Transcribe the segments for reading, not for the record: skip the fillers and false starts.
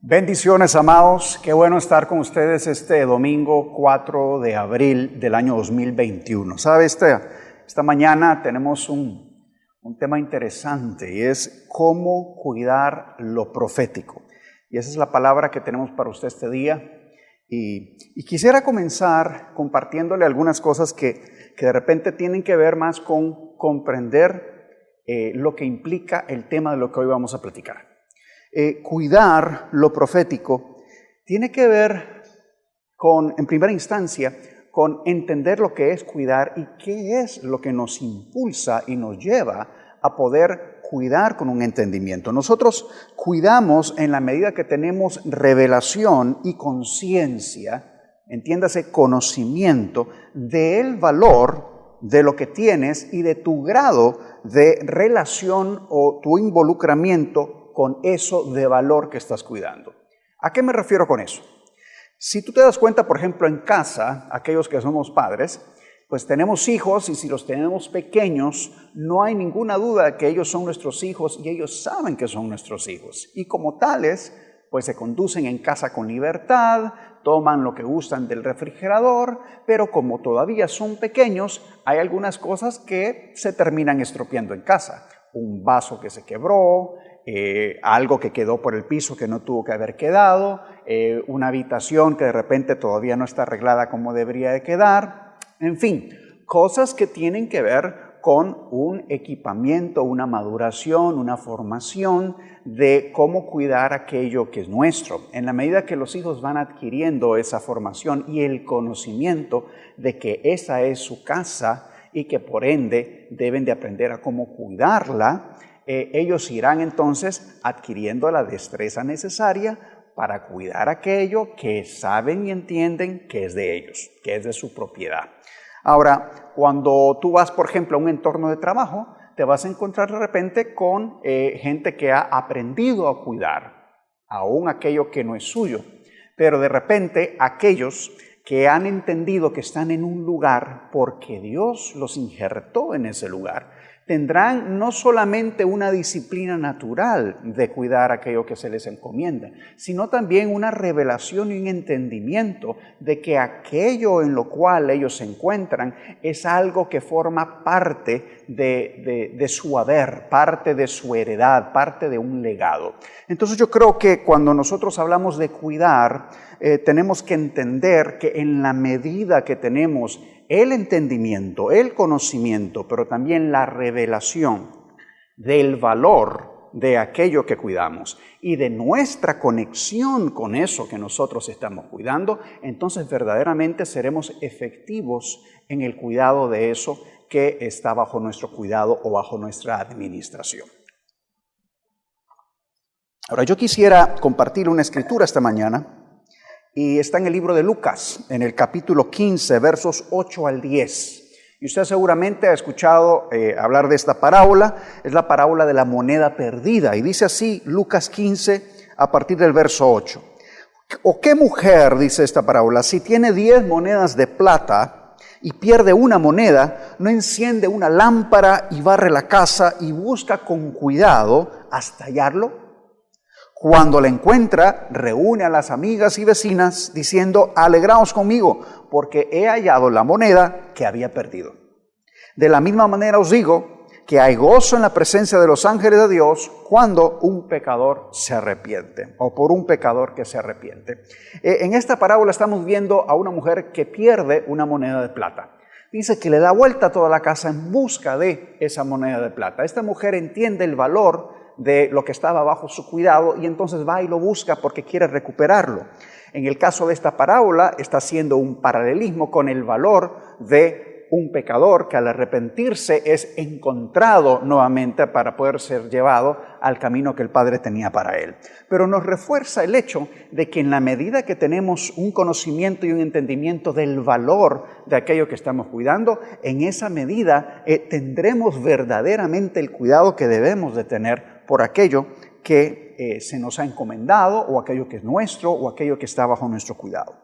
Bendiciones, amados. Qué bueno estar con ustedes este domingo 4 de abril del año 2021. ¿Sabe? Esta mañana tenemos un tema interesante y es cómo cuidar lo profético. Y esa es la palabra que tenemos para usted este día. Y quisiera comenzar compartiéndole algunas cosas que de repente tienen que ver más con comprender lo que implica el tema de lo que hoy vamos a platicar. Cuidar lo profético tiene que ver con, en primera instancia, con entender lo que es cuidar y qué es lo que nos impulsa y nos lleva a poder cuidar con un entendimiento. Nosotros cuidamos en la medida que tenemos revelación y conciencia, entiéndase, conocimiento del valor de lo que tienes y de tu grado de relación o tu involucramiento con eso de valor que estás cuidando. ¿A qué me refiero con eso? Si tú te das cuenta, por ejemplo, en casa, aquellos que somos padres, pues tenemos hijos y si los tenemos pequeños, no hay ninguna duda de que ellos son nuestros hijos y ellos saben que son nuestros hijos. Y como tales, pues se conducen en casa con libertad, toman lo que gustan del refrigerador, pero como todavía son pequeños, hay algunas cosas que se terminan estropeando en casa. Un vaso que se quebró, algo que quedó por el piso que no tuvo que haber quedado, una habitación que de repente todavía no está arreglada como debería de quedar, en fin, cosas que tienen que ver con un equipamiento, una maduración, una formación de cómo cuidar aquello que es nuestro. En la medida que los hijos van adquiriendo esa formación y el conocimiento de que esa es su casa y que por ende deben de aprender a cómo cuidarla, ellos irán entonces adquiriendo la destreza necesaria para cuidar aquello que saben y entienden que es de ellos, que es de su propiedad. Ahora, cuando tú vas, por ejemplo, a un entorno de trabajo, te vas a encontrar de repente con gente que ha aprendido a cuidar, aún aquello que no es suyo, pero de repente aquellos que han entendido que están en un lugar porque Dios los injertó en ese lugar, tendrán no solamente una disciplina natural de cuidar aquello que se les encomienda, sino también una revelación y un entendimiento de que aquello en lo cual ellos se encuentran es algo que forma parte de su haber, parte de su heredad, parte de un legado. Entonces yo creo que cuando nosotros hablamos de cuidar, tenemos que entender que en la medida que tenemos el entendimiento, el conocimiento, pero también la revelación del valor de aquello que cuidamos y de nuestra conexión con eso que nosotros estamos cuidando, entonces verdaderamente seremos efectivos en el cuidado de eso que está bajo nuestro cuidado o bajo nuestra administración. Ahora, yo quisiera compartir una escritura esta mañana. Y está en el libro de Lucas, en el capítulo 15, versos 8 al 10. Y usted seguramente ha escuchado hablar de esta parábola. Es la parábola de la moneda perdida. Y dice así, Lucas 15, a partir del verso 8. ¿O qué mujer, dice esta parábola, si tiene 10 monedas de plata y pierde una moneda, no enciende una lámpara y barre la casa y busca con cuidado hasta hallarlo? Cuando la encuentra, reúne a las amigas y vecinas diciendo, alegraos conmigo, porque he hallado la moneda que había perdido. De la misma manera os digo que hay gozo en la presencia de los ángeles de Dios cuando un pecador se arrepiente, o por un pecador que se arrepiente. En esta parábola estamos viendo a una mujer que pierde una moneda de plata. Dice que le da vuelta a toda la casa en busca de esa moneda de plata. Esta mujer entiende el valor de lo que estaba bajo su cuidado y entonces va y lo busca porque quiere recuperarlo. En el caso de esta parábola está haciendo un paralelismo con el valor de un pecador que al arrepentirse es encontrado nuevamente para poder ser llevado al camino que el Padre tenía para él. Pero nos refuerza el hecho de que en la medida que tenemos un conocimiento y un entendimiento del valor de aquello que estamos cuidando, en esa medida tendremos verdaderamente el cuidado que debemos de tener por aquello que se nos ha encomendado o aquello que es nuestro o aquello que está bajo nuestro cuidado.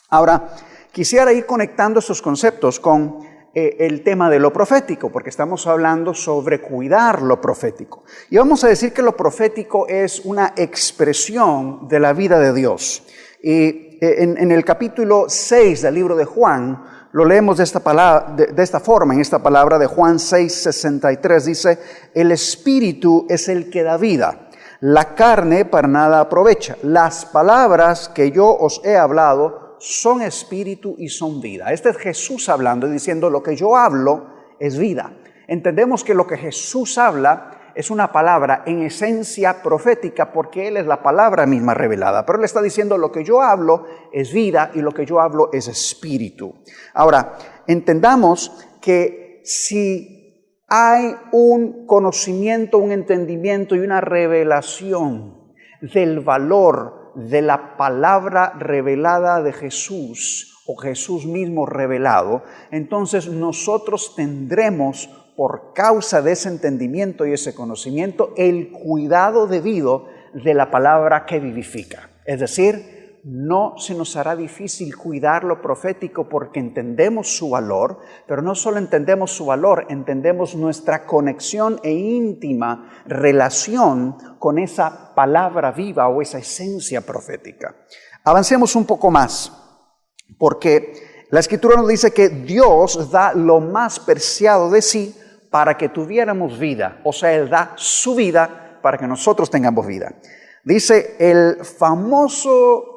Ahora, quisiera ir conectando estos conceptos con el tema de lo profético, porque estamos hablando sobre cuidar lo profético. Y vamos a decir que lo profético es una expresión de la vida de Dios. Y en el capítulo 6 del libro de Juan, lo leemos de esta forma, en esta palabra de Juan 6:63, dice: el Espíritu es el que da vida, la carne para nada aprovecha. Las palabras que yo os he hablado son espíritu y son vida. Este es Jesús hablando y diciendo: lo que yo hablo es vida. Entendemos que lo que Jesús habla es una palabra en esencia profética, porque Él es la palabra misma revelada. Pero Él está diciendo: lo que yo hablo es vida y lo que yo hablo es espíritu. Ahora, entendamos que si hay un conocimiento, un entendimiento y una revelación del valor de la palabra revelada de Jesús, o Jesús mismo revelado, entonces nosotros tendremos, por causa de ese entendimiento y ese conocimiento, el cuidado debido de la palabra que vivifica. Es decir, no se nos hará difícil cuidar lo profético porque entendemos su valor, pero no solo entendemos su valor, entendemos nuestra conexión e íntima relación con esa palabra viva o esa esencia profética. Avancemos un poco más, porque la Escritura nos dice que Dios da lo más preciado de sí para que tuviéramos vida. O sea, Él da su vida para que nosotros tengamos vida. Dice el famoso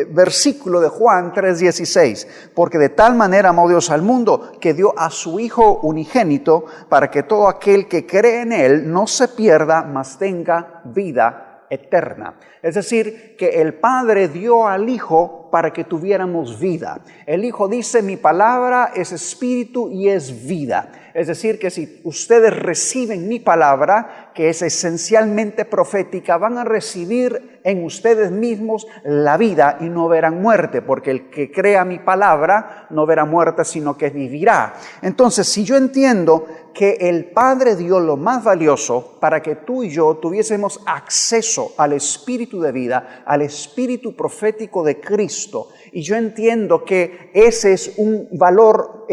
versículo de Juan 3:16, porque de tal manera amó Dios al mundo que dio a su Hijo unigénito para que todo aquel que cree en Él no se pierda, mas tenga vida eterna. Es decir, que el Padre dio al Hijo para que tuviéramos vida. El Hijo dice: mi palabra es espíritu y es vida. Es decir, que si ustedes reciben mi palabra, que es esencialmente profética, van a recibir en ustedes mismos la vida y no verán muerte, porque el que crea mi palabra no verá muerte, sino que vivirá. Entonces, si yo entiendo que el Padre dio lo más valioso para que tú y yo tuviésemos acceso al espíritu de vida, al espíritu profético de Cristo, y yo entiendo que ese es un valor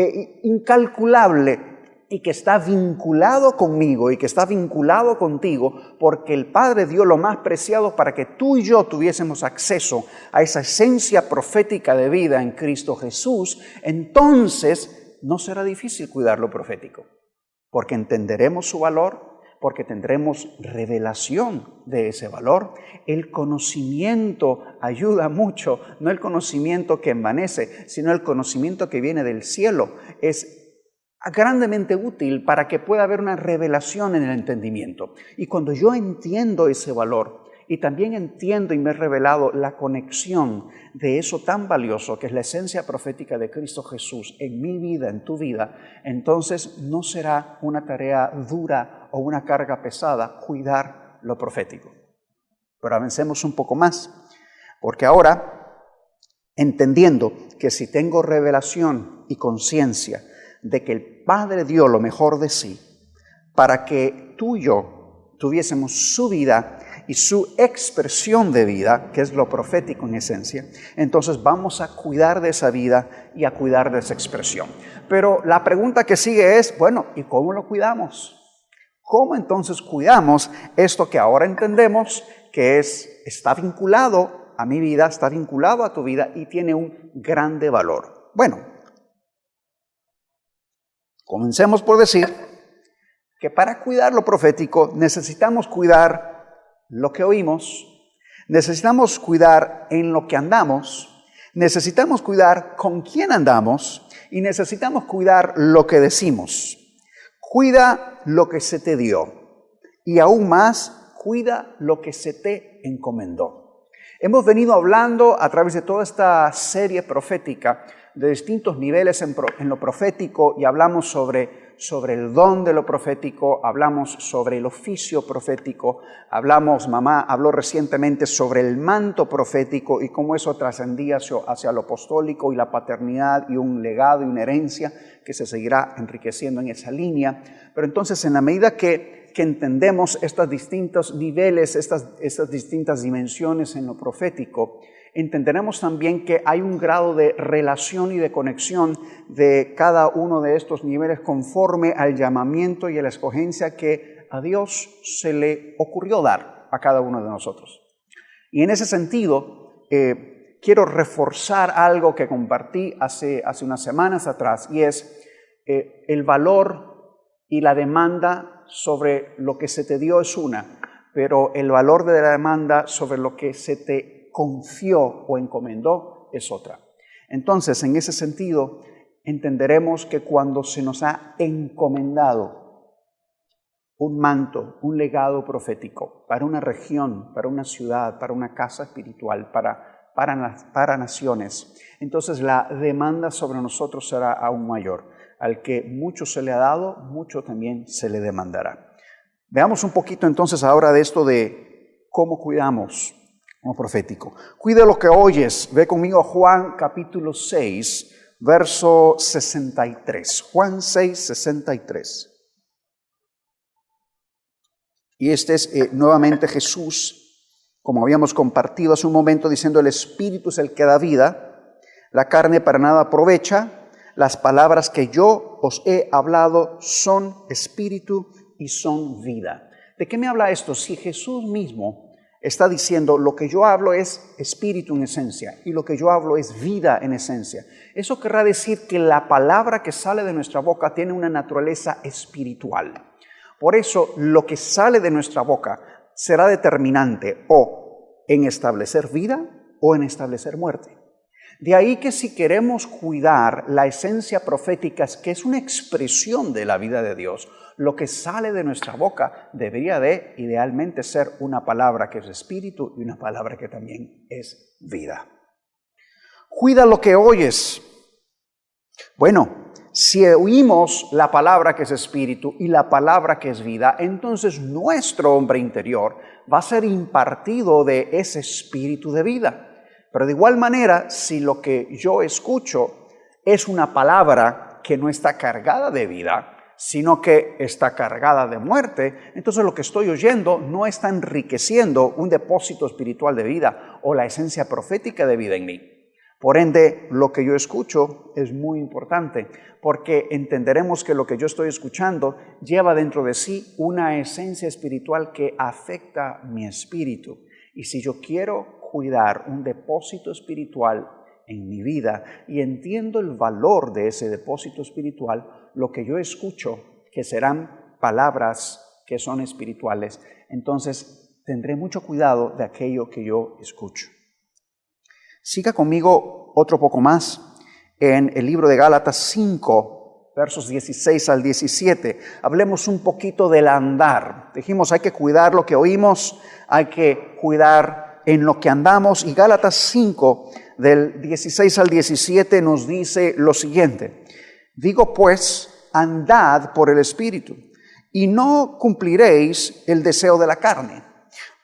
incalculable y que está vinculado conmigo y que está vinculado contigo, porque el Padre dio lo más preciado para que tú y yo tuviésemos acceso a esa esencia profética de vida en Cristo Jesús, entonces no será difícil cuidar lo profético, porque entenderemos su valor, porque tendremos revelación de ese valor. El conocimiento ayuda mucho, no el conocimiento que envanece, sino el conocimiento que viene del cielo. Es grandemente útil para que pueda haber una revelación en el entendimiento. Y cuando yo entiendo ese valor y también entiendo y me he revelado la conexión de eso tan valioso que es la esencia profética de Cristo Jesús en mi vida, en tu vida, entonces no será una tarea dura o una carga pesada cuidar lo profético. Pero avancemos un poco más, porque ahora, entendiendo que si tengo revelación y conciencia de que el Padre dio lo mejor de sí para que tú y yo tuviésemos su vida y su expresión de vida, que es lo profético en esencia, entonces vamos a cuidar de esa vida y a cuidar de esa expresión. Pero la pregunta que sigue es, bueno, ¿y cómo lo cuidamos? ¿Cómo entonces cuidamos esto que ahora entendemos que está vinculado a mi vida, está vinculado a tu vida y tiene un grande valor? Bueno, comencemos por decir que para cuidar lo profético necesitamos cuidar lo que oímos, necesitamos cuidar en lo que andamos, necesitamos cuidar con quién andamos y necesitamos cuidar lo que decimos. Cuida lo que se te dio y aún más cuida lo que se te encomendó. Hemos venido hablando a través de toda esta serie profética de distintos niveles en lo profético y hablamos sobre el don de lo profético, hablamos sobre el oficio profético, mamá habló recientemente sobre el manto profético y cómo eso trascendía hacia lo apostólico y la paternidad y un legado y una herencia que se seguirá enriqueciendo en esa línea. Pero entonces, en la medida que entendemos estos distintos niveles, estas distintas dimensiones en lo profético, entenderemos también que hay un grado de relación y de conexión de cada uno de estos niveles conforme al llamamiento y a la escogencia que a Dios se le ocurrió dar a cada uno de nosotros. Y en ese sentido, quiero reforzar algo que compartí hace unas semanas atrás, y es el valor y la demanda sobre lo que se te dio es una, pero el valor de la demanda sobre lo que se te confió o encomendó es otra. Entonces, en ese sentido, entenderemos que cuando se nos ha encomendado un manto, un legado profético para una región, para una ciudad, para una casa espiritual, para naciones, entonces la demanda sobre nosotros será aún mayor. Al que mucho se le ha dado, mucho también se le demandará. Veamos un poquito entonces ahora de esto de cómo cuidamos como profético. Cuida lo que oyes. Ve conmigo a Juan capítulo 6, verso 63. Juan 6, 63. Y este es nuevamente Jesús, como habíamos compartido hace un momento, diciendo: el Espíritu es el que da vida, la carne para nada aprovecha. Las palabras que yo os he hablado son espíritu y son vida. ¿De qué me habla esto? Si Jesús mismo está diciendo: lo que yo hablo es espíritu en esencia y lo que yo hablo es vida en esencia, eso querrá decir que la palabra que sale de nuestra boca tiene una naturaleza espiritual. Por eso lo que sale de nuestra boca será determinante o en establecer vida o en establecer muerte. De ahí que si queremos cuidar la esencia profética, que es una expresión de la vida de Dios, lo que sale de nuestra boca debería de idealmente ser una palabra que es espíritu y una palabra que también es vida. Cuida lo que oyes. Bueno, si oímos la palabra que es espíritu y la palabra que es vida, entonces nuestro hombre interior va a ser impartido de ese espíritu de vida. Pero de igual manera, si lo que yo escucho es una palabra que no está cargada de vida, sino que está cargada de muerte, entonces lo que estoy oyendo no está enriqueciendo un depósito espiritual de vida o la esencia profética de vida en mí. Por ende, lo que yo escucho es muy importante, porque entenderemos que lo que yo estoy escuchando lleva dentro de sí una esencia espiritual que afecta mi espíritu. Y si yo quiero cuidar un depósito espiritual en mi vida y entiendo el valor de ese depósito espiritual, lo que yo escucho, que serán palabras que son espirituales, entonces tendré mucho cuidado de aquello que yo escucho. Siga conmigo otro poco más en el libro de Gálatas 5, versos 16 al 17. Hablemos un poquito del andar. Dijimos, hay que cuidar lo que oímos, hay que cuidar en lo que andamos, y Gálatas 5, del 16 al 17, nos dice lo siguiente: digo pues, andad por el Espíritu, y no cumpliréis el deseo de la carne,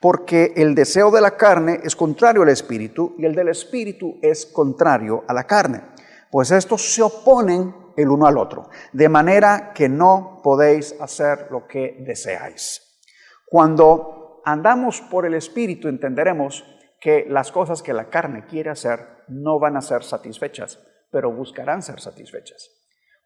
porque el deseo de la carne es contrario al Espíritu, y el del Espíritu es contrario a la carne, pues estos se oponen el uno al otro, de manera que no podéis hacer lo que deseáis. Cuando andamos por el Espíritu, entenderemos que las cosas que la carne quiere hacer no van a ser satisfechas, pero buscarán ser satisfechas.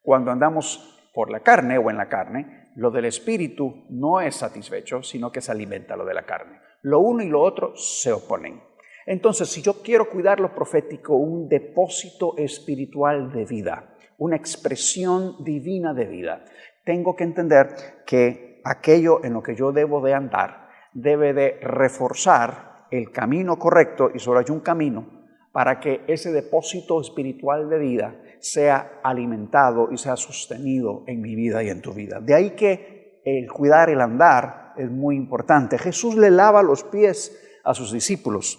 Cuando andamos por la carne o en la carne, lo del Espíritu no es satisfecho, sino que se alimenta lo de la carne. Lo uno y lo otro se oponen. Entonces, si yo quiero cuidar lo profético, un depósito espiritual de vida, una expresión divina de vida, tengo que entender que aquello en lo que yo debo de andar debe de reforzar el camino correcto, y solo hay un camino para que ese depósito espiritual de vida sea alimentado y sea sostenido en mi vida y en tu vida. De ahí que el cuidar el andar es muy importante. Jesús le lava los pies a sus discípulos,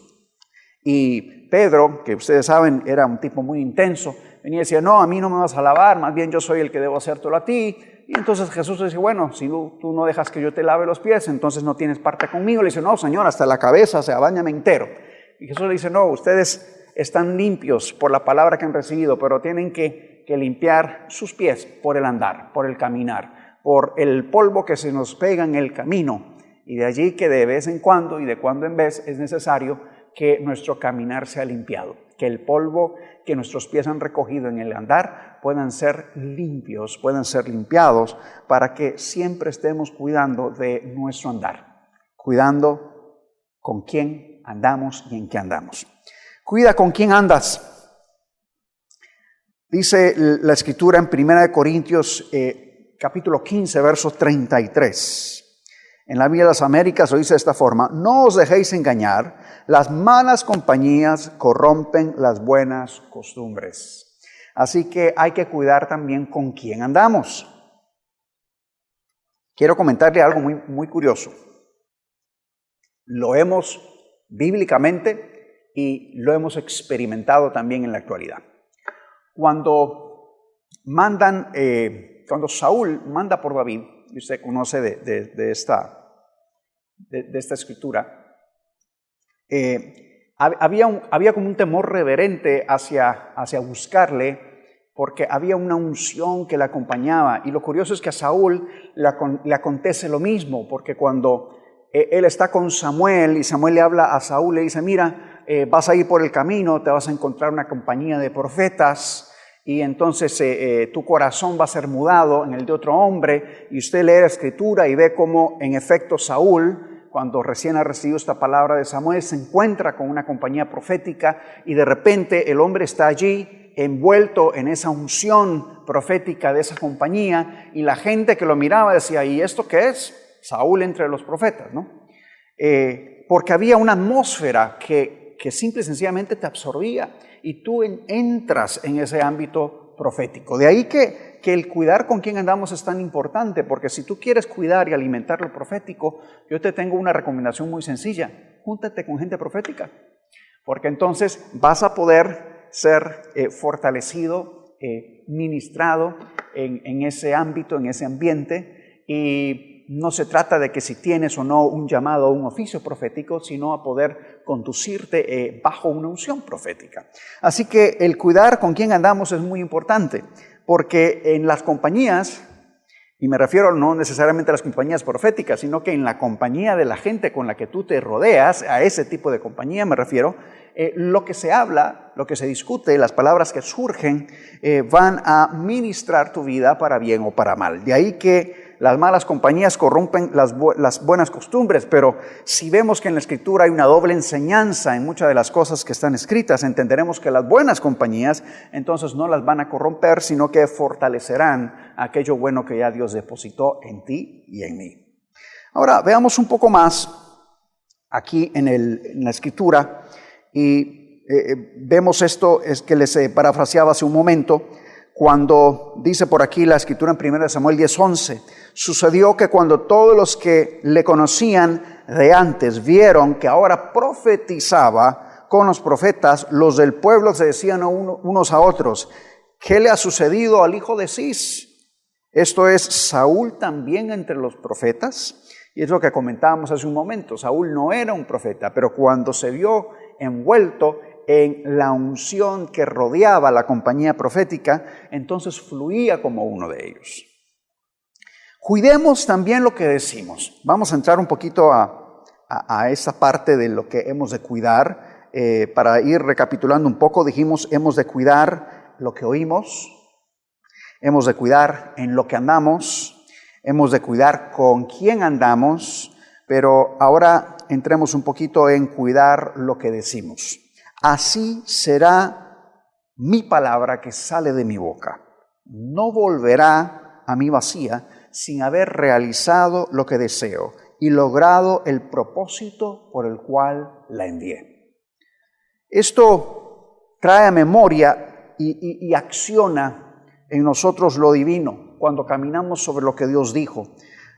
y Pedro, que ustedes saben era un tipo muy intenso, venía y decía: no, a mí no me vas a lavar, más bien yo soy el que debo hacértelo a ti. Y entonces Jesús le dice: bueno, si tú no dejas que yo te lave los pies, entonces no tienes parte conmigo. Le dice: no, Señor, hasta la cabeza, o sea, báñame entero. Y Jesús le dice: no, ustedes están limpios por la palabra que han recibido, pero tienen que limpiar sus pies por el andar, por el caminar, por el polvo que se nos pega en el camino. Y de allí que de vez en cuando y de cuando en vez es necesario que nuestro caminar sea limpiado, que el polvo que nuestros pies han recogido en el andar puedan ser limpios, puedan ser limpiados, para que siempre estemos cuidando de nuestro andar, cuidando con quién andamos y en qué andamos. Cuida con quién andas. Dice la Escritura en 1 Corintios capítulo 15, verso 33. En la Biblia de las Américas lo dice de esta forma: no os dejéis engañar, las malas compañías corrompen las buenas costumbres. Así que hay que cuidar también con quién andamos. Quiero comentarle algo muy curioso. Lo hemos bíblicamente y lo hemos experimentado también en la actualidad. Cuando Saúl manda por David, y usted conoce de esta escritura, había como un temor reverente hacia buscarle, porque había una unción que le acompañaba. Y lo curioso es que a Saúl le acontece lo mismo, porque cuando él está con Samuel y Samuel le habla a Saúl, le dice: mira, vas a ir por el camino, te vas a encontrar una compañía de profetas, y entonces tu corazón va a ser mudado en el de otro hombre. Y usted lee la Escritura y ve cómo en efecto Saúl, cuando recién ha recibido esta palabra de Samuel, se encuentra con una compañía profética, y de repente el hombre está allí envuelto en esa unción profética de esa compañía, y la gente que lo miraba decía: ¿y esto qué es? Saúl entre los profetas, ¿no? Porque había una atmósfera que simple y sencillamente te absorbía, y tú entras en ese ámbito profético. De ahí que el cuidar con quién andamos es tan importante, porque si tú quieres cuidar y alimentar lo profético, yo te tengo una recomendación muy sencilla: júntate con gente profética, porque entonces vas a poder ser fortalecido, ministrado en ese ámbito, en ese ambiente. Y no se trata de que si tienes o no un llamado o un oficio profético, sino a poder conducirte bajo una unción profética. Así que el cuidar con quién andamos es muy importante, porque en las compañías, y me refiero no necesariamente a las compañías proféticas, sino que en la compañía de la gente con la que tú te rodeas, a ese tipo de compañía me refiero, lo que se habla, lo que se discute, las palabras que surgen van a ministrar tu vida para bien o para mal. De ahí que las malas compañías corrompen las buenas costumbres, pero si vemos que en la Escritura hay una doble enseñanza en muchas de las cosas que están escritas, entenderemos que las buenas compañías entonces no las van a corromper, sino que fortalecerán aquello bueno que ya Dios depositó en ti y en mí. Ahora veamos un poco más aquí en la Escritura, y vemos esto es que les parafraseaba hace un momento, cuando dice por aquí la Escritura en 1 Samuel 10:11, sucedió que cuando todos los que le conocían de antes vieron que ahora profetizaba con los profetas, los del pueblo se decían unos a otros: ¿qué le ha sucedido al hijo de Cis? Esto es, ¿Saúl también entre los profetas? Y es lo que comentábamos hace un momento. Saúl no era un profeta, pero cuando se vio envuelto en la unción que rodeaba la compañía profética, entonces fluía como uno de ellos. Cuidemos también lo que decimos. Vamos a entrar un poquito a esa parte de lo que hemos de cuidar. Para ir recapitulando un poco, dijimos, hemos de cuidar lo que oímos, hemos de cuidar en lo que andamos, hemos de cuidar con quién andamos, pero ahora entremos un poquito en cuidar lo que decimos. Así será mi palabra que sale de mi boca. No volverá a mí vacía sin haber realizado lo que deseo y logrado el propósito por el cual la envié. Esto trae a memoria y acciona en nosotros lo divino cuando caminamos sobre lo que Dios dijo.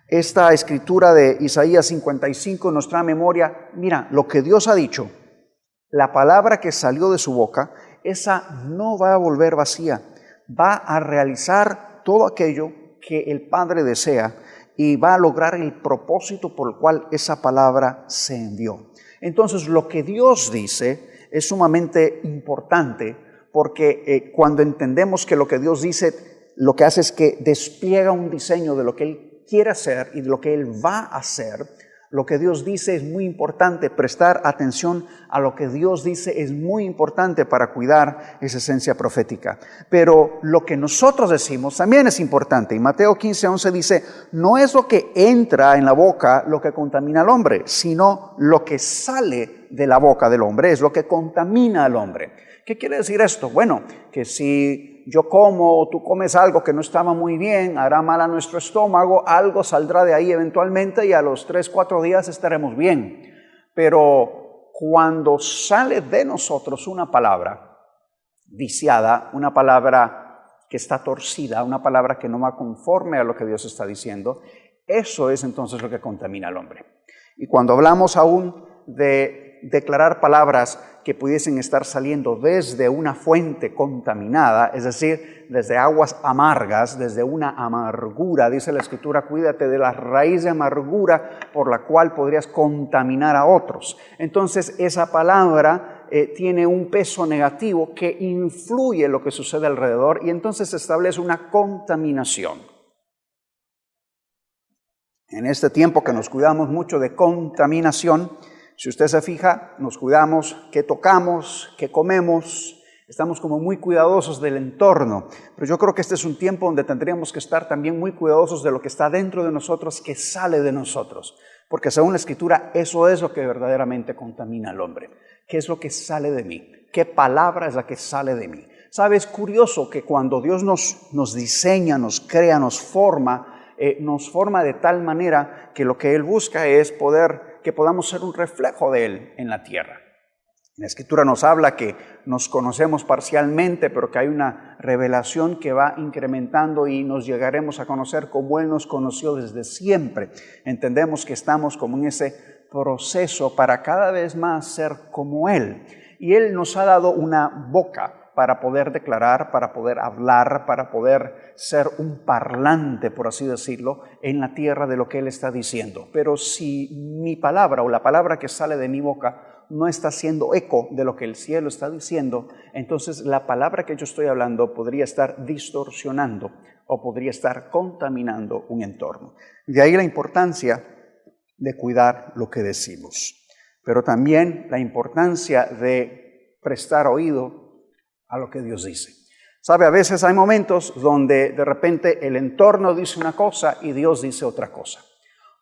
Esta escritura de Isaías 55 nos trae a memoria, mira, lo que Dios ha dicho, la palabra que salió de su boca, esa no va a volver vacía, va a realizar todo aquello que el Padre desea y va a lograr el propósito por el cual esa palabra se envió. Entonces, lo que Dios dice es sumamente importante, porque cuando entendemos que lo que Dios dice, lo que hace es que despliega un diseño de lo que Él quiere hacer y de lo que Él va a hacer, Lo que Dios dice es muy importante, prestar atención a lo que Dios dice es muy importante para cuidar esa esencia profética. Pero lo que nosotros decimos también es importante. Y Mateo 15:11 dice, no es lo que entra en la boca lo que contamina al hombre, sino lo que sale de la boca del hombre es lo que contamina al hombre. ¿Qué quiere decir esto? Bueno, que si yo como o tú comes algo que no estaba muy bien, hará mal a nuestro estómago, algo saldrá de ahí eventualmente y a los 3-4 días estaremos bien. Pero cuando sale de nosotros una palabra viciada, una palabra que está torcida, una palabra que no va conforme a lo que Dios está diciendo, eso es entonces lo que contamina al hombre. Y cuando hablamos aún de declarar palabras que pudiesen estar saliendo desde una fuente contaminada, es decir, desde aguas amargas, desde una amargura, dice la Escritura, cuídate de la raíz de amargura por la cual podrías contaminar a otros. Entonces esa palabra tiene un peso negativo que influye en lo que sucede alrededor y entonces se establece una contaminación. En este tiempo que nos cuidamos mucho de contaminación, si usted se fija, nos cuidamos qué tocamos, qué comemos, estamos como muy cuidadosos del entorno. Pero yo creo que este es un tiempo donde tendríamos que estar también muy cuidadosos de lo que está dentro de nosotros, que sale de nosotros. Porque según la Escritura, eso es lo que verdaderamente contamina al hombre. ¿Qué es lo que sale de mí? ¿Qué palabra es la que sale de mí? ¿Sabe? Es curioso que cuando Dios nos diseña, nos crea, nos forma de tal manera que lo que Él busca es que podamos ser un reflejo de Él en la tierra. La Escritura nos habla que nos conocemos parcialmente, pero que hay una revelación que va incrementando y nos llegaremos a conocer como Él nos conoció desde siempre. Entendemos que estamos como en ese proceso para cada vez más ser como Él. Y Él nos ha dado una boca para poder declarar, para poder hablar, para poder ser un parlante, por así decirlo, en la tierra de lo que Él está diciendo. Pero si mi palabra o la palabra que sale de mi boca no está haciendo eco de lo que el cielo está diciendo, entonces la palabra que yo estoy hablando podría estar distorsionando o podría estar contaminando un entorno. De ahí la importancia de cuidar lo que decimos, pero también la importancia de prestar oído a lo que Dios dice. ¿Sabe? A veces hay momentos donde de repente el entorno dice una cosa y Dios dice otra cosa.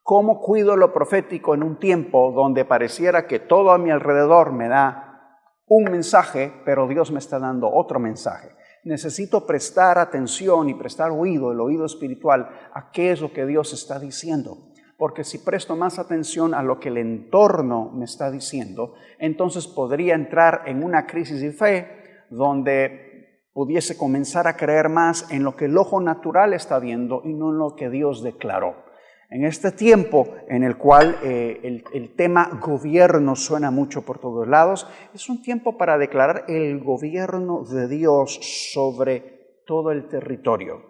¿Cómo cuido lo profético en un tiempo donde pareciera que todo a mi alrededor me da un mensaje, pero Dios me está dando otro mensaje? Necesito prestar atención y prestar oído, el oído espiritual, a qué es lo que Dios está diciendo. Porque si presto más atención a lo que el entorno me está diciendo, entonces podría entrar en una crisis de fe donde pudiese comenzar a creer más en lo que el ojo natural está viendo y no en lo que Dios declaró. En este tiempo en el cual el tema gobierno suena mucho por todos lados, es un tiempo para declarar el gobierno de Dios sobre todo el territorio.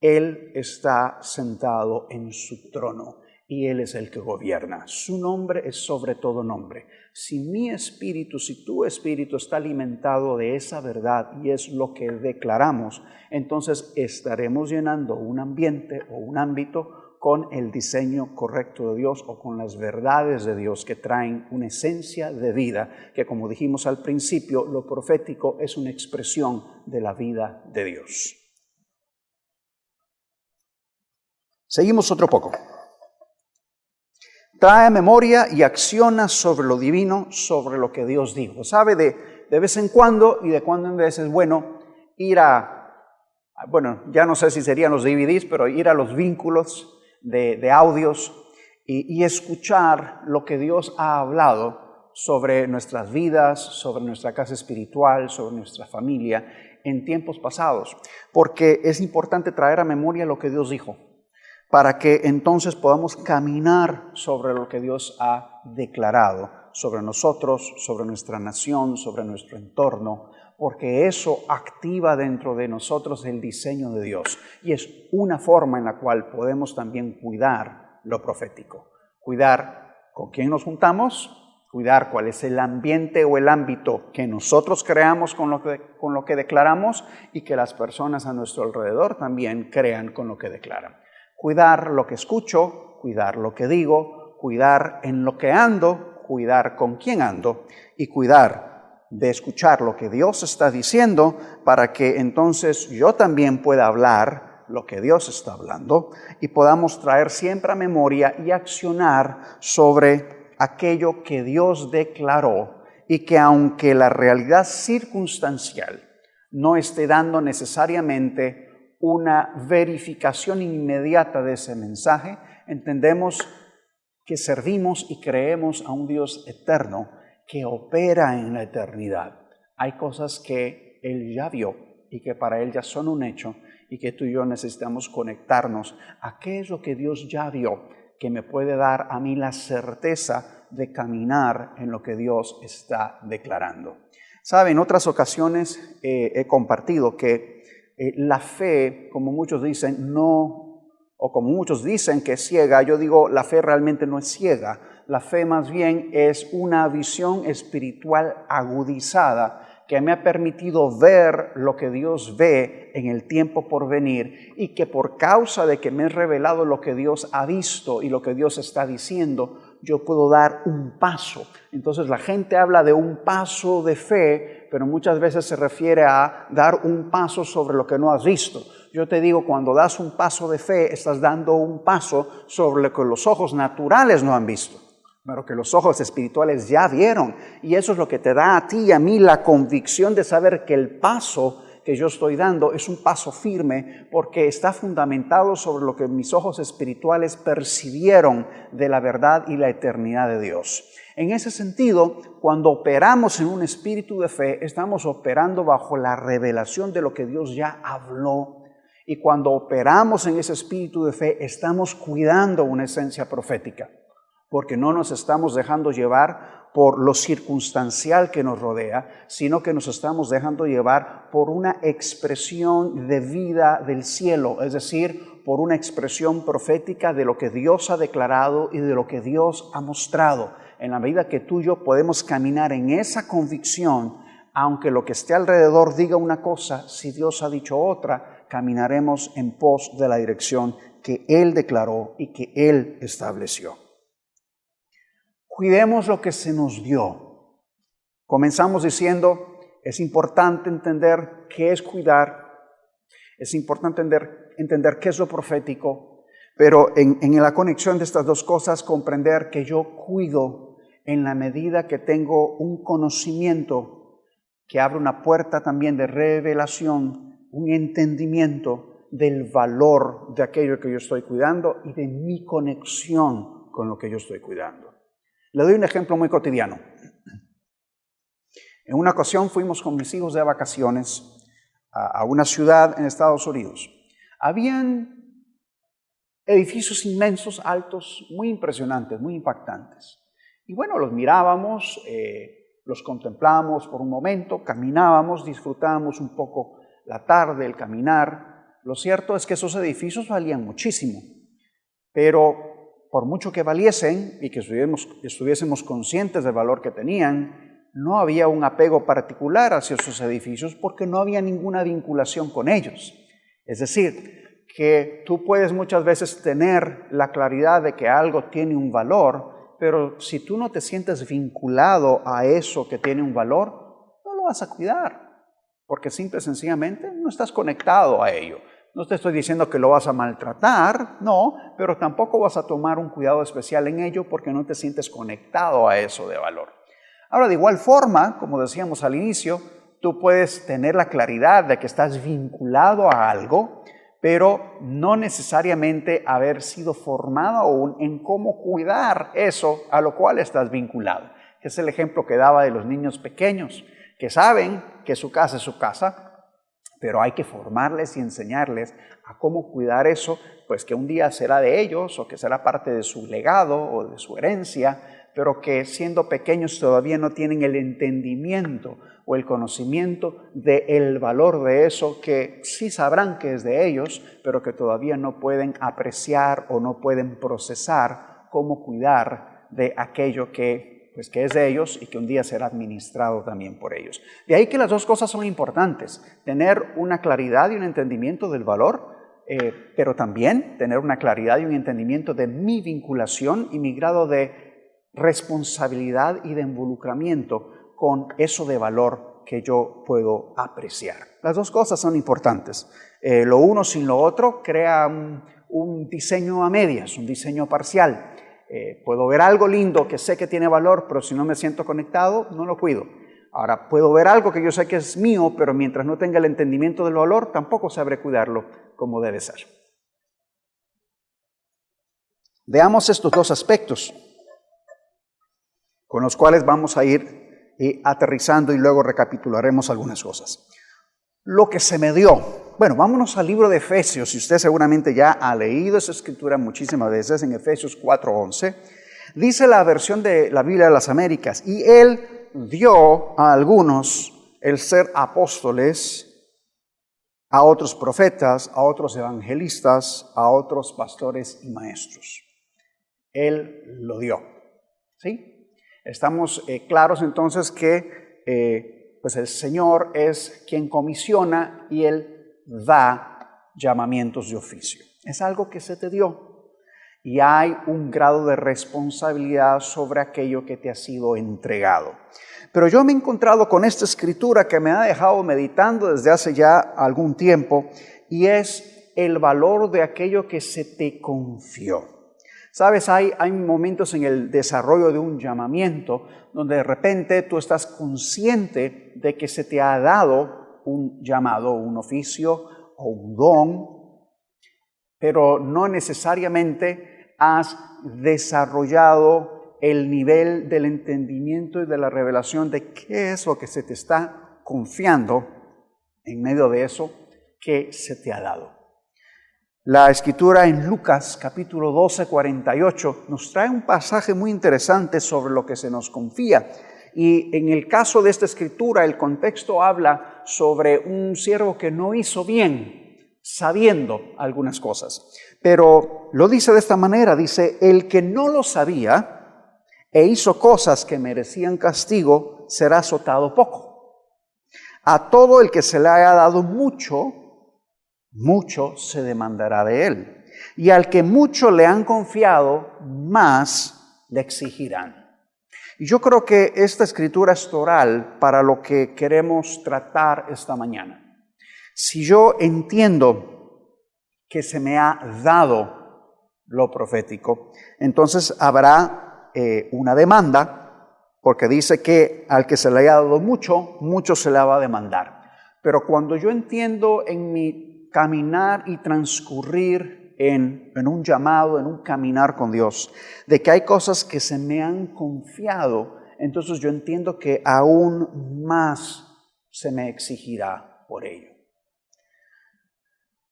Él está sentado en su trono y Él es el que gobierna. Su nombre es sobre todo nombre. Si mi espíritu, si tu espíritu está alimentado de esa verdad y es lo que declaramos, entonces estaremos llenando un ambiente o un ámbito con el diseño correcto de Dios o con las verdades de Dios que traen una esencia de vida, que como dijimos al principio, lo profético es una expresión de la vida de Dios. Seguimos otro poco. Trae memoria y acciona sobre lo divino, sobre lo que Dios dijo. ¿Sabe? De vez en cuando y de cuando en vez es bueno ir ya no sé si serían los DVDs, pero ir a los vínculos de audios y escuchar lo que Dios ha hablado sobre nuestras vidas, sobre nuestra casa espiritual, sobre nuestra familia en tiempos pasados. Porque es importante traer a memoria lo que Dios dijo, para que entonces podamos caminar sobre lo que Dios ha declarado, sobre nosotros, sobre nuestra nación, sobre nuestro entorno, porque eso activa dentro de nosotros el diseño de Dios. Y es una forma en la cual podemos también cuidar lo profético. Cuidar con quién nos juntamos, cuidar cuál es el ambiente o el ámbito que nosotros creamos con lo que declaramos y que las personas a nuestro alrededor también crean con lo que declaran. Cuidar lo que escucho, cuidar lo que digo, cuidar en lo que ando, cuidar con quién ando y cuidar de escuchar lo que Dios está diciendo para que entonces yo también pueda hablar lo que Dios está hablando y podamos traer siempre a memoria y accionar sobre aquello que Dios declaró y que aunque la realidad circunstancial no esté dando necesariamente una verificación inmediata de ese mensaje, entendemos que servimos y creemos a un Dios eterno que opera en la eternidad. Hay cosas que Él ya vio y que para Él ya son un hecho y que tú y yo necesitamos conectarnos a qué es lo que Dios ya vio, que me puede dar a mí la certeza de caminar en lo que Dios está declarando. ¿Sabe? En otras ocasiones he compartido que la fe, como muchos dicen, o como muchos dicen que es ciega, yo digo, la fe realmente no es ciega. La fe más bien es una visión espiritual agudizada que me ha permitido ver lo que Dios ve en el tiempo por venir y que por causa de que me he revelado lo que Dios ha visto y lo que Dios está diciendo, yo puedo dar un paso. Entonces la gente habla de un paso de fe, pero muchas veces se refiere a dar un paso sobre lo que no has visto. Yo te digo, cuando das un paso de fe, estás dando un paso sobre lo que los ojos naturales no han visto, pero que los ojos espirituales ya vieron. Y eso es lo que te da a ti y a mí la convicción de saber que el paso que yo estoy dando es un paso firme porque está fundamentado sobre lo que mis ojos espirituales percibieron de la verdad y la eternidad de Dios. En ese sentido, cuando operamos en un espíritu de fe, estamos operando bajo la revelación de lo que Dios ya habló. Y cuando operamos en ese espíritu de fe, estamos cuidando una esencia profética, porque no nos estamos dejando llevar por lo circunstancial que nos rodea, sino que nos estamos dejando llevar por una expresión de vida del cielo, es decir, por una expresión profética de lo que Dios ha declarado y de lo que Dios ha mostrado. En la medida que tú y yo podemos caminar en esa convicción, aunque lo que esté alrededor diga una cosa, si Dios ha dicho otra, caminaremos en pos de la dirección que Él declaró y que Él estableció. Cuidemos lo que se nos dio. Comenzamos diciendo, es importante entender qué es cuidar, es importante entender qué es lo profético, pero en la conexión de estas dos cosas, comprender que yo cuido en la medida que tengo un conocimiento que abre una puerta también de revelación, un entendimiento del valor de aquello que yo estoy cuidando y de mi conexión con lo que yo estoy cuidando. Le doy un ejemplo muy cotidiano. En una ocasión fuimos con mis hijos de vacaciones a una ciudad en Estados Unidos. Habían edificios inmensos, altos, muy impresionantes, muy impactantes. Y bueno, los mirábamos, los contemplábamos por un momento, caminábamos, disfrutábamos un poco la tarde, el caminar. Lo cierto es que esos edificios valían muchísimo, pero por mucho que valiesen y que estuviésemos conscientes del valor que tenían, no había un apego particular hacia esos edificios porque no había ninguna vinculación con ellos. Es decir, que tú puedes muchas veces tener la claridad de que algo tiene un valor, pero si tú no te sientes vinculado a eso que tiene un valor, no lo vas a cuidar, porque simple y sencillamente no estás conectado a ello. No te estoy diciendo que lo vas a maltratar, no, pero tampoco vas a tomar un cuidado especial en ello porque no te sientes conectado a eso de valor. Ahora, de igual forma, como decíamos al inicio, tú puedes tener la claridad de que estás vinculado a algo, pero no necesariamente haber sido formado aún en cómo cuidar eso a lo cual estás vinculado. Es el ejemplo que daba de los niños pequeños, que saben que su casa es su casa, pero hay que formarles y enseñarles a cómo cuidar eso, pues que un día será de ellos o que será parte de su legado o de su herencia, pero que siendo pequeños todavía no tienen el entendimiento o el conocimiento del valor de eso, que sí sabrán que es de ellos, pero que todavía no pueden apreciar o no pueden procesar cómo cuidar de aquello que es de ellos y que un día será administrado también por ellos. De ahí que las dos cosas son importantes, tener una claridad y un entendimiento del valor pero también tener una claridad y un entendimiento de mi vinculación y mi grado de responsabilidad y de involucramiento con eso de valor que yo puedo apreciar. Las dos cosas son importantes. Lo uno sin lo otro crea un diseño a medias, un diseño parcial. Puedo ver algo lindo que sé que tiene valor, pero si no me siento conectado, no lo cuido. Ahora, puedo ver algo que yo sé que es mío, pero mientras no tenga el entendimiento del valor, tampoco sabré cuidarlo como debe ser. Veamos estos dos aspectos con los cuales vamos a ir aterrizando y luego recapitularemos algunas cosas. Lo que se me dio. Bueno, vámonos al libro de Efesios, y usted seguramente ya ha leído esa escritura muchísimas veces, en Efesios 4:11. Dice la versión de la Biblia de las Américas, y Él dio a algunos el ser apóstoles, a otros profetas, a otros evangelistas, a otros pastores y maestros. Él lo dio. ¿Sí? Estamos claros entonces que pues el Señor es quien comisiona y Él da llamamientos de oficio. Es algo que se te dio. Y hay un grado de responsabilidad sobre aquello que te ha sido entregado. Pero yo me he encontrado con esta escritura que me ha dejado meditando desde hace ya algún tiempo, y es el valor de aquello que se te confió. Sabes, hay momentos en el desarrollo de un llamamiento donde de repente tú estás consciente de que se te ha dado un llamado, un oficio o un don, pero no necesariamente has desarrollado el nivel del entendimiento y de la revelación de qué es lo que se te está confiando en medio de eso que se te ha dado. La escritura en Lucas capítulo 12, 48 nos trae un pasaje muy interesante sobre lo que se nos confía. Y en el caso de esta escritura, el contexto habla sobre un siervo que no hizo bien, sabiendo algunas cosas. Pero lo dice de esta manera, dice, el que no lo sabía e hizo cosas que merecían castigo, será azotado poco. A todo el que se le haya dado mucho, mucho se demandará de él. Y al que mucho le han confiado, más le exigirán. Y yo creo que esta escritura es toral para lo que queremos tratar esta mañana. Si yo entiendo que se me ha dado lo profético, entonces habrá una demanda, porque dice que al que se le haya dado mucho, mucho se le va a demandar. Pero cuando yo entiendo en mi caminar y transcurrir en un llamado, en un caminar con Dios, de que hay cosas que se me han confiado, entonces yo entiendo que aún más se me exigirá por ello.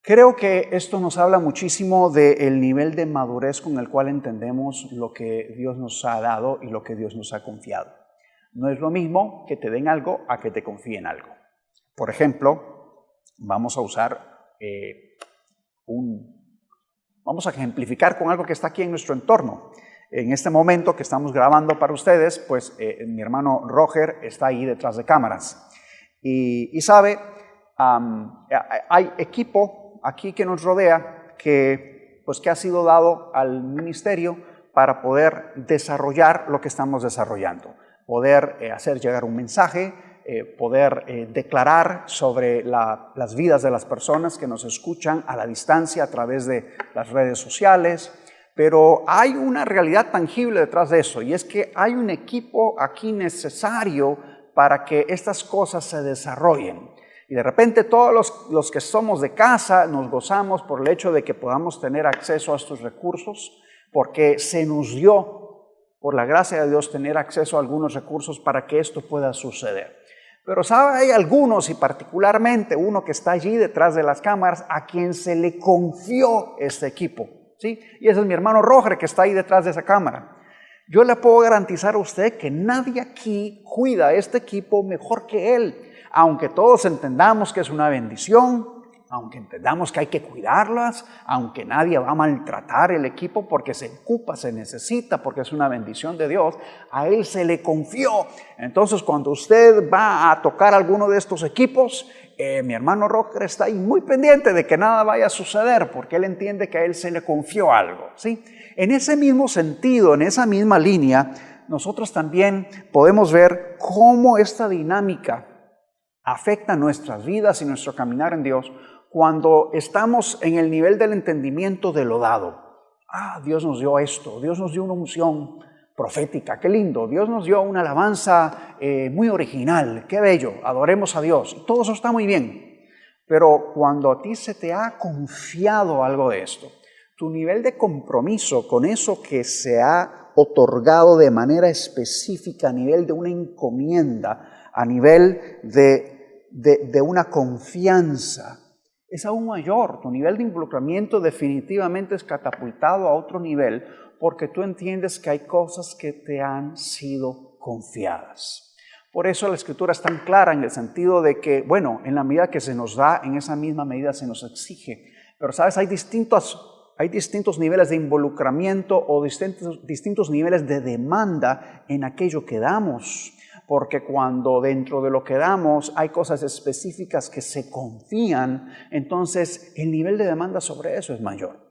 Creo que esto nos habla muchísimo del nivel de madurez con el cual entendemos lo que Dios nos ha dado y lo que Dios nos ha confiado. No es lo mismo que te den algo a que te confíen algo. Por ejemplo, vamos a ejemplificar con algo que está aquí en nuestro entorno. En este momento que estamos grabando para ustedes, pues mi hermano Roger está ahí detrás de cámaras. Y sabe, hay equipo aquí que nos rodea que ha sido dado al ministerio para poder desarrollar lo que estamos desarrollando. Poder hacer llegar un mensaje, poder declarar sobre las vidas de las personas que nos escuchan a la distancia a través de las redes sociales. Pero hay una realidad tangible detrás de eso, y es que hay un equipo aquí necesario para que estas cosas se desarrollen. Y de repente todos los que somos de casa nos gozamos por el hecho de que podamos tener acceso a estos recursos, porque se nos dio, por la gracia de Dios, tener acceso a algunos recursos para que esto pueda suceder. Pero sabe, hay algunos, y particularmente uno que está allí detrás de las cámaras, a quien se le confió este equipo, ¿sí? Y ese es mi hermano Roger, que está ahí detrás de esa cámara. Yo le puedo garantizar a usted que nadie aquí cuida este equipo mejor que él. Aunque todos entendamos que es una bendición, aunque entendamos que hay que cuidarlas, aunque nadie va a maltratar el equipo porque se ocupa, se necesita, porque es una bendición de Dios, a Él se le confió. Entonces, cuando usted va a tocar alguno de estos equipos, mi hermano Roger está ahí muy pendiente de que nada vaya a suceder, porque él entiende que a él se le confió algo, ¿sí? En ese mismo sentido, en esa misma línea, nosotros también podemos ver cómo esta dinámica afecta nuestras vidas y nuestro caminar en Dios cuando estamos en el nivel del entendimiento de lo dado. Dios nos dio esto, Dios nos dio una unción profética, qué lindo, Dios nos dio una alabanza muy original, qué bello, adoremos a Dios, y todo eso está muy bien, pero cuando a ti se te ha confiado algo de esto, tu nivel de compromiso con eso que se ha otorgado de manera específica a nivel de una encomienda, a nivel de una confianza, es aún mayor. Tu nivel de involucramiento definitivamente es catapultado a otro nivel porque tú entiendes que hay cosas que te han sido confiadas. Por eso la Escritura es tan clara en el sentido de que, bueno, en la medida que se nos da, en esa misma medida se nos exige. Pero, ¿sabes? Hay distintos niveles de involucramiento o distintos niveles de demanda en aquello que damos. Porque cuando dentro de lo que damos hay cosas específicas que se confían, entonces el nivel de demanda sobre eso es mayor.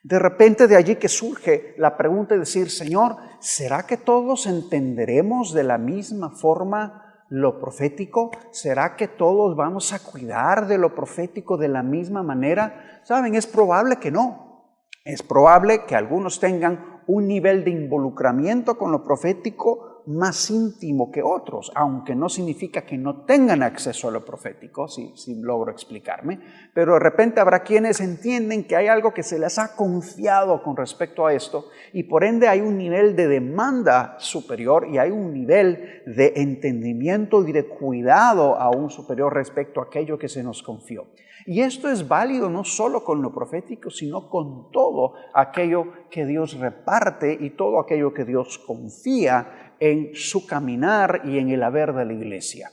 De repente de allí que surge la pregunta de decir, Señor, ¿será que todos entenderemos de la misma forma lo profético? ¿Será que todos vamos a cuidar de lo profético de la misma manera? ¿Saben? Es probable que no. Es probable que algunos tengan un nivel de involucramiento con lo profético más íntimo que otros, aunque no significa que no tengan acceso a lo profético, si logro explicarme, pero de repente habrá quienes entienden que hay algo que se les ha confiado con respecto a esto y por ende hay un nivel de demanda superior y hay un nivel de entendimiento y de cuidado aún superior respecto a aquello que se nos confió. Y esto es válido no solo con lo profético, sino con todo aquello que Dios reparte y todo aquello que Dios confía en su caminar y en el haber de la iglesia.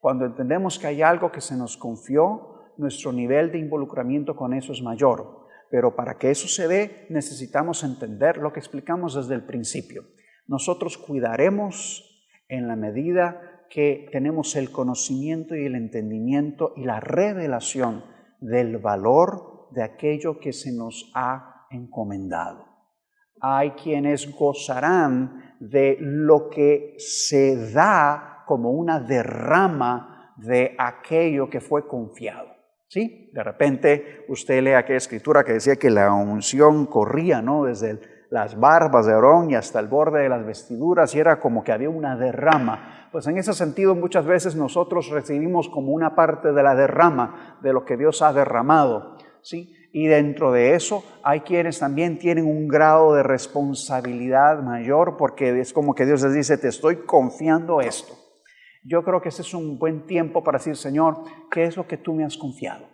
Cuando entendemos que hay algo que se nos confió, nuestro nivel de involucramiento con eso es mayor. Pero para que eso se dé, necesitamos entender lo que explicamos desde el principio. Nosotros cuidaremos en la medida que tenemos el conocimiento y el entendimiento y la revelación del valor de aquello que se nos ha encomendado. Hay quienes gozarán de lo que se da como una derrama de aquello que fue confiado. ¿Sí? De repente usted lee aquella escritura que decía que la unción corría, ¿no? Desde las barbas de Aarón y hasta el borde de las vestiduras y era como que había una derrama. Pues en ese sentido muchas veces nosotros recibimos como una parte de la derrama de lo que Dios ha derramado, ¿sí? Y dentro de eso hay quienes también tienen un grado de responsabilidad mayor porque es como que Dios les dice, te estoy confiando esto. Yo creo que ese es un buen tiempo para decir, Señor, ¿qué es lo que tú me has confiado?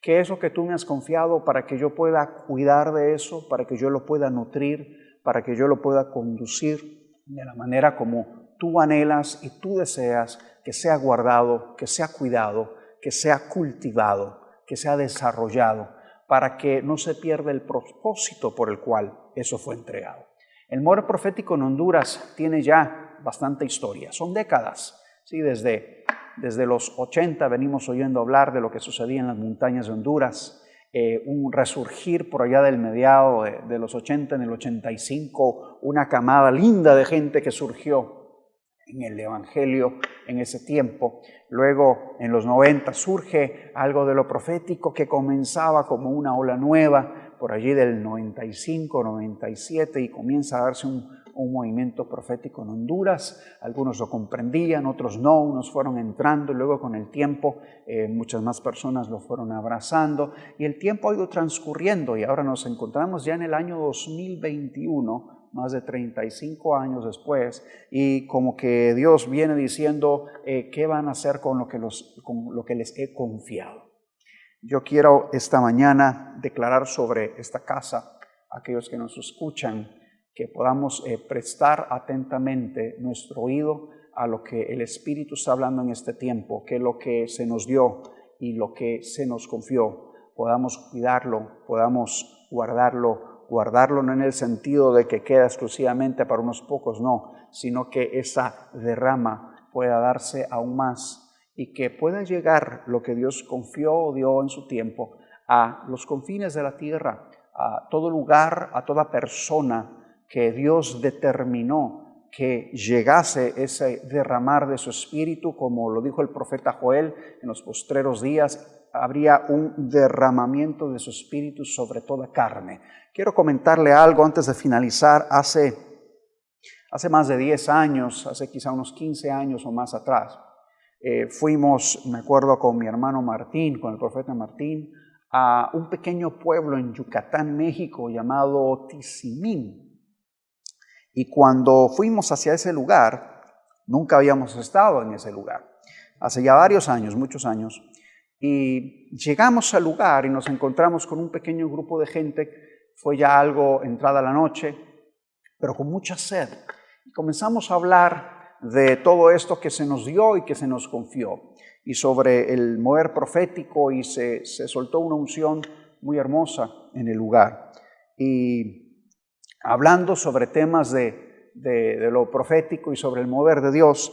¿Qué es lo que tú me has confiado para que yo pueda cuidar de eso, para que yo lo pueda nutrir, para que yo lo pueda conducir de la manera como tú anhelas y tú deseas que sea guardado, que sea cuidado, que sea cultivado, que sea desarrollado, para que no se pierda el propósito por el cual eso fue entregado? El mover profético en Honduras tiene ya bastante historia, son décadas. Sí, desde los 80 venimos oyendo hablar de lo que sucedía en las montañas de Honduras, un resurgir por allá del mediado de los 80, en el 85, una camada linda de gente que surgió en el Evangelio en ese tiempo. Luego, en los 90, surge algo de lo profético que comenzaba como una ola nueva, por allí del 95, 97, y comienza a darse un movimiento profético en Honduras. Algunos lo comprendían, otros no, unos fueron entrando y luego con el tiempo muchas más personas lo fueron abrazando y el tiempo ha ido transcurriendo y ahora nos encontramos ya en el año 2021, más de 35 años después, y como que Dios viene diciendo qué van a hacer con lo que les he confiado. Yo quiero esta mañana declarar sobre esta casa, aquellos que nos escuchan, que podamos prestar atentamente nuestro oído a lo que el Espíritu está hablando en este tiempo, que lo que se nos dio y lo que se nos confió, podamos cuidarlo, podamos guardarlo no en el sentido de que queda exclusivamente para unos pocos, no, sino que esa derrama pueda darse aún más y que pueda llegar lo que Dios confió o dio en su tiempo a los confines de la tierra, a todo lugar, a toda persona que Dios determinó que llegase ese derramar de su espíritu, como lo dijo el profeta Joel, en los postreros días habría un derramamiento de su espíritu sobre toda carne. Quiero comentarle algo antes de finalizar. Hace más de 10 años, hace quizá unos 15 años o más atrás, fuimos, me acuerdo, con mi hermano Martín, con el profeta Martín, a un pequeño pueblo en Yucatán, México, llamado Tizimín. Y cuando fuimos hacia ese lugar, nunca habíamos estado en ese lugar, hace ya varios años, muchos años, y llegamos al lugar y nos encontramos con un pequeño grupo de gente. Fue ya algo entrada la noche, pero con mucha sed. Y comenzamos a hablar de todo esto que se nos dio y que se nos confió, y sobre el mover profético, y se soltó una unción muy hermosa en el lugar. Y hablando sobre temas de lo profético y sobre el mover de Dios,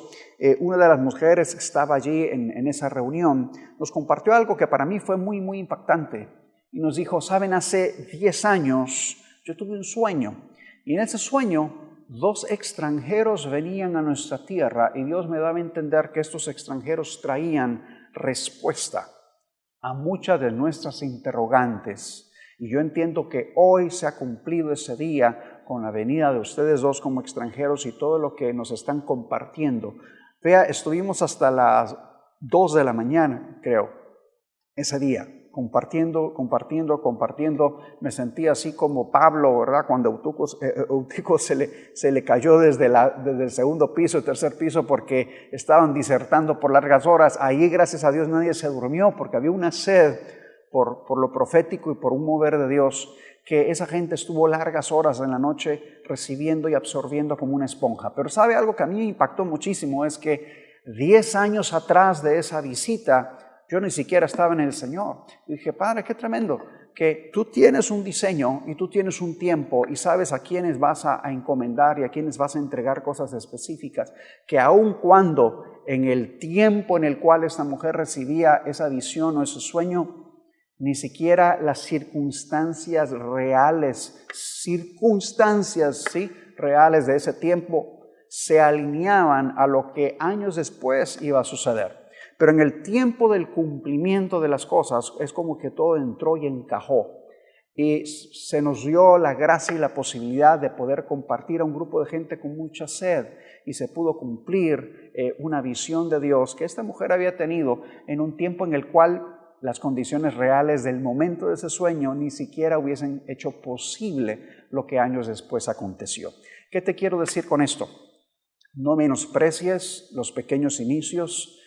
una de las mujeres que estaba allí en esa reunión nos compartió algo que para mí fue muy, muy impactante. Y nos dijo, saben, hace 10 años yo tuve un sueño, y en ese sueño 2 extranjeros venían a nuestra tierra, y Dios me daba a entender que estos extranjeros traían respuesta a muchas de nuestras interrogantes. Y yo entiendo que hoy se ha cumplido ese día con la venida de ustedes 2 como extranjeros y todo lo que nos están compartiendo. Vea, estuvimos hasta las 2 de la mañana, creo, ese día, compartiendo. Me sentí así como Pablo, ¿verdad? Cuando Eutico se le cayó desde el segundo piso, el tercer piso, porque estaban disertando por largas horas. Ahí, gracias a Dios, nadie se durmió, porque había una sed por lo profético y por un mover de Dios, que esa gente estuvo largas horas en la noche recibiendo y absorbiendo como una esponja. Pero ¿sabe algo que a mí me impactó muchísimo? Es que 10 años atrás de esa visita, yo ni siquiera estaba en el Señor. Y dije, Padre, qué tremendo, que tú tienes un diseño y tú tienes un tiempo y sabes a quiénes vas a encomendar y a quiénes vas a entregar cosas específicas, que aun cuando en el tiempo en el cual esta mujer recibía esa visión o ese sueño, ni siquiera las circunstancias reales, reales de ese tiempo se alineaban a lo que años después iba a suceder. Pero en el tiempo del cumplimiento de las cosas es como que todo entró y encajó. Y se nos dio la gracia y la posibilidad de poder compartir a un grupo de gente con mucha sed. Y se pudo cumplir una visión de Dios que esta mujer había tenido en un tiempo en el cual las condiciones reales del momento de ese sueño ni siquiera hubiesen hecho posible lo que años después aconteció. ¿Qué te quiero decir con esto? No menosprecies los pequeños inicios,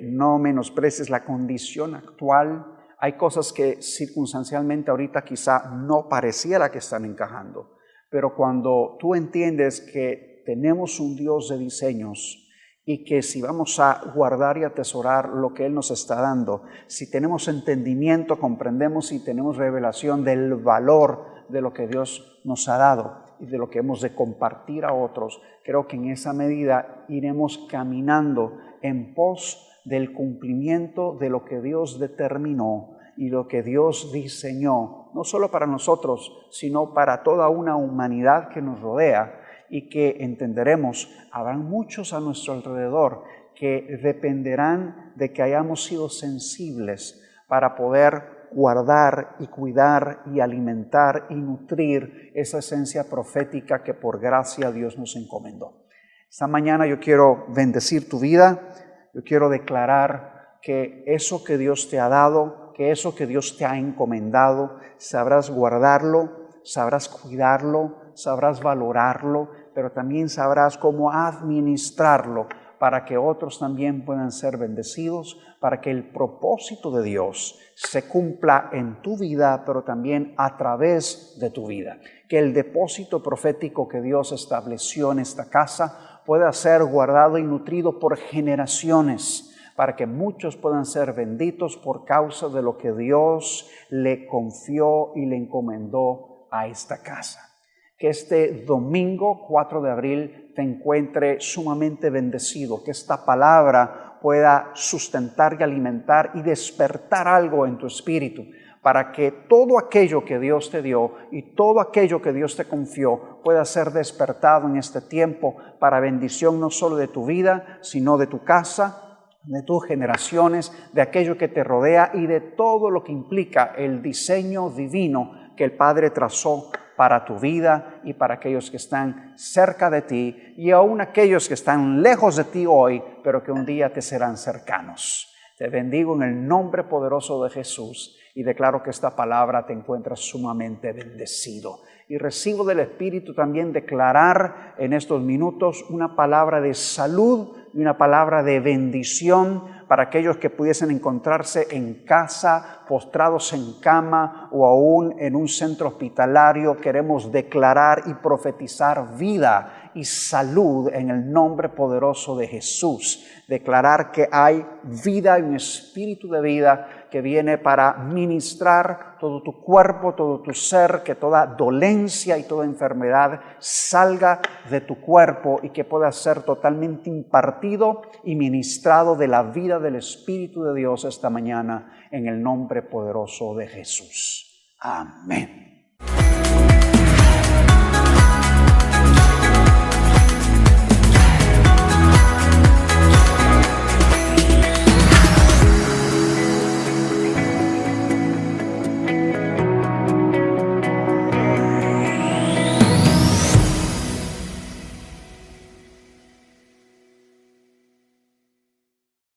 no menosprecies la condición actual. Hay cosas que circunstancialmente ahorita quizá no pareciera que están encajando, pero cuando tú entiendes que tenemos un Dios de diseños y que si vamos a guardar y atesorar lo que Él nos está dando, si tenemos entendimiento, comprendemos y tenemos revelación del valor de lo que Dios nos ha dado y de lo que hemos de compartir a otros, creo que en esa medida iremos caminando en pos del cumplimiento de lo que Dios determinó y lo que Dios diseñó, no solo para nosotros, sino para toda una humanidad que nos rodea, y que entenderemos, habrán muchos a nuestro alrededor que dependerán de que hayamos sido sensibles para poder guardar y cuidar y alimentar y nutrir esa esencia profética que por gracia Dios nos encomendó. Esta mañana yo quiero bendecir tu vida, yo quiero declarar que eso que Dios te ha dado, que eso que Dios te ha encomendado, sabrás guardarlo, sabrás cuidarlo, sabrás valorarlo, pero también sabrás cómo administrarlo para que otros también puedan ser bendecidos, para que el propósito de Dios se cumpla en tu vida, pero también a través de tu vida. Que el depósito profético que Dios estableció en esta casa pueda ser guardado y nutrido por generaciones, para que muchos puedan ser benditos por causa de lo que Dios le confió y le encomendó a esta casa. Que este domingo 4 de abril te encuentre sumamente bendecido, que esta palabra pueda sustentar y alimentar y despertar algo en tu espíritu, para que todo aquello que Dios te dio y todo aquello que Dios te confió pueda ser despertado en este tiempo para bendición no solo de tu vida, sino de tu casa, de tus generaciones, de aquello que te rodea y de todo lo que implica el diseño divino que el Padre trazó para tu vida y para aquellos que están cerca de ti y aún aquellos que están lejos de ti hoy, pero que un día te serán cercanos. Te bendigo en el nombre poderoso de Jesús y declaro que esta palabra te encuentra sumamente bendecido. Y recibo del Espíritu también declarar en estos minutos una palabra de salud y una palabra de bendición para aquellos que pudiesen encontrarse en casa, postrados en cama o aún en un centro hospitalario. Queremos declarar y profetizar vida y salud en el nombre poderoso de Jesús. Declarar que hay vida y un espíritu de vida que viene para ministrar todo tu cuerpo, todo tu ser, que toda dolencia y toda enfermedad salga de tu cuerpo y que pueda ser totalmente impartido y ministrado de la vida del Espíritu de Dios esta mañana en el nombre poderoso de Jesús. Amén.